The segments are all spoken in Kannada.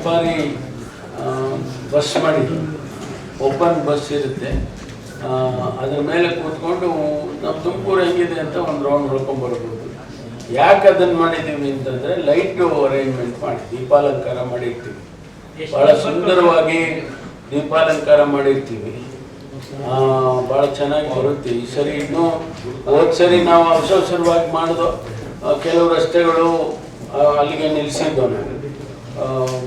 ಸಫಾರಿ ಬಸ್ ಮಾಡಿದ್ವಿ. ಓಪನ್ ಬಸ್ ಇರುತ್ತೆ, ಅದ್ರ ಮೇಲೆ ಕೂತ್ಕೊಂಡು ನಮ್ಮ ತುಮಕೂರು ಹೆಂಗಿದೆ ಅಂತ ಒಂದು ರೌಂಡ್ ಹೊಡ್ಕೊಂಡ್ಬರ್ಬೋದು. ಯಾಕೆ ಅದನ್ನು ಮಾಡಿದ್ದೀವಿ ಅಂತಂದರೆ ಲೈಟು ಅರೇಂಜ್ಮೆಂಟ್ ಮಾಡಿ ದೀಪಾಲಂಕಾರ ಮಾಡಿರ್ತೀವಿ, ಭಾಳ ಸುಂದರವಾಗಿ ದೀಪಾಲಂಕಾರ ಮಾಡಿರ್ತೀವಿ, ಭಾಳ ಚೆನ್ನಾಗಿ ಬರುತ್ತೆ. ಈ ಸರಿ ಇನ್ನೂ ಹೋದ ಸರಿ ನಾವು ಅವಸರವಾಗಿ ಮಾಡಿದೋ ಕೆಲವು ರಸ್ತೆಗಳು ಅಲ್ಲಿಗೆ ನಿಲ್ಲಿಸಿದ್ದೋ ನಾವು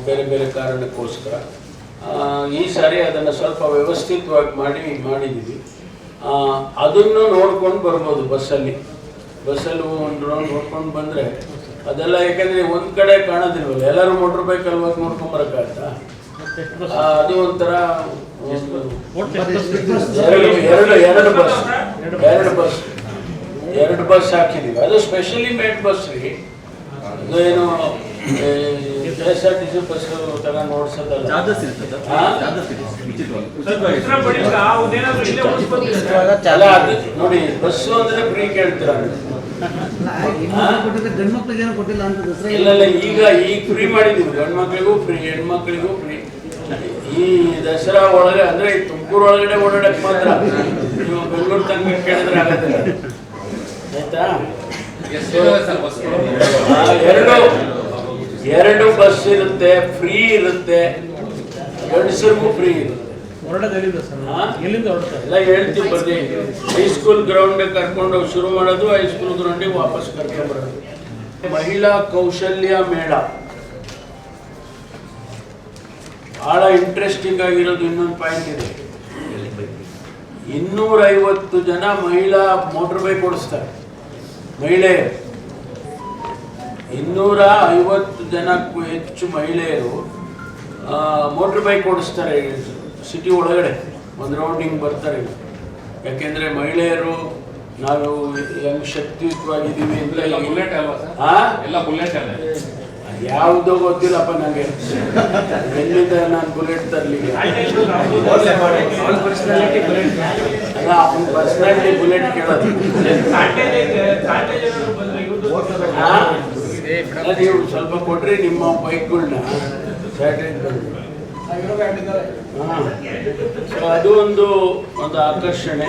ಬೇರೆ ಬೇರೆ ಕಾರಣಕ್ಕೋಸ್ಕರ. ಈ ಸಾರಿ ಅದನ್ನು ಸ್ವಲ್ಪ ವ್ಯವಸ್ಥಿತವಾಗಿ ಮಾಡಿದ್ದೀವಿ. ಅದನ್ನು ನೋಡ್ಕೊಂಡು ಬರ್ಬೋದು ಬಸ್ಸಲ್ಲಿ ಒಂದು ರೌಂಡ್ ನೋಡ್ಕೊಂಡು ಬಂದರೆ ಅದೆಲ್ಲ. ಯಾಕಂದರೆ ಒಂದು ಕಡೆ ಕಾಣೋದಿಲ್ವಲ್ಲ, ಎಲ್ಲರೂ ಮೋಟ್ರ್ ಬೈಕಲ್ಲಿ ಹೋಗಿ ನೋಡ್ಕೊಂಬರಕ್ಕಾಗತ್ತಾ? ಅದು ಒಂಥರ ಎರಡು ಬಸ್ ಹಾಕಿದ್ದೀವಿ. ಅದು ಸ್ಪೆಷಲಿ ಮೇಡ್ ಬಸ್ ರೀ. ಅದು ಏನು KSRTC ಬಸ್ ತಗೊಂಡು ನೋಡ್ಸೋದಲ್ಲ. ನೋಡಿ, ಬಸ್ಸು ಅಂದ್ರೆ ಫ್ರೀ ಕೇಳ್ತೀರ. ಇಲ್ಲ ಈಗ ಫ್ರೀ ಮಾಡಿದೀವಿ, ಗಂಡು ಮಕ್ಳಿಗೂ ಫ್ರೀ, ಹೆಣ್ಮಕ್ಳಿಗೂ ಫ್ರೀ. ಈ ದಸರಾ ಒಳಗೆ ಅಂದ್ರೆ ತುಮಕೂರು ಒಳಗಡೆ ಓಡಾಡಕ್ ಮಾತ್ರ, ನೀವು ಬೆಂಗಳೂರು ತನಕ ಕೇಳಿದ್ರೆ ಆಗೋದಿಲ್ಲ. ಆಯ್ತಾ? ಎರಡು ಬಸ್ ಇರುತ್ತೆ, ಫ್ರೀ ಇರುತ್ತೆ, ಗಂಡಸರಿಗೂ ಫ್ರೀ ಇರುತ್ತೆ. ಎಲ್ಲ ಹೇಳ್ತೀವಿ ಬರ್ರಿ. ಹೈಸ್ಕೂಲ್ ಗ್ರೌಂಡ್ ಕರ್ಕೊಂಡು ಶುರು ಮಾಡೋದು, ಹೈಸ್ಕೂಲ್ ಗ್ರೌಂಡಿಗೆ ವಾಪಸ್ ಕರ್ಕೊಂಡ್ಬರೋದು. ಮಹಿಳಾ ಕೌಶಲ್ಯ ಮೇಳ ಬಹಳ ಇಂಟ್ರೆಸ್ಟಿಂಗ್ ಆಗಿರೋದು. ಇನ್ನೊಂದು ಪಾಯಿಂಟ್ ಇದೆ, 250 ಜನ ಮಹಿಳಾ ಮೋಟರ್ ಬೈಕ್ ಓಡಿಸ್ತಾರೆ. ಮಹಿಳೆಯರು 250 ಜನಕ್ಕೂ ಹೆಚ್ಚು ಮಹಿಳೆಯರು ಮೋಟರ್ ಬೈಕ್ ಓಡಿಸ್ತಾರೆ ಸಿಟಿ ಒಳಗಡೆ. ಒಂದು ರೌಂಡಿಂಗ್ ಬರ್ತಾರೆ. ಯಾಕೆಂದರೆ ಮಹಿಳೆಯರು ನಾವು ಹೆಂಗೆ ಶಕ್ತಿಯುತವಾಗಿದ್ದೀವಿ ಅಂತ. ಎಲ್ಲ ಬುಲೆಟ್ ಅಲ್ಲ, ಯಾವುದೋ ಗೊತ್ತಿಲ್ಲಪ್ಪ ನನಗೆ, ಎಲ್ಲಿಂದ ನಾನು ಬುಲೆಟ್ ತರಲಿಕ್ಕೆ. ಅಲ್ಲ, ಅವ್ನ ಪರ್ಸನಾಲಿಟಿ ಬುಲೆಟ್ ಕೇಳೋದು. ನೀವು ಸ್ವಲ್ಪ ಕೊಟ್ರಿ ನಿಮ್ಮ ಬೈಕ್ಗಳನ್ನ ಸ್ಯಾಟಲೈಟ್ ಬಂದು. ಸೊ ಅದು ಒಂದು ಆಕರ್ಷಣೆ.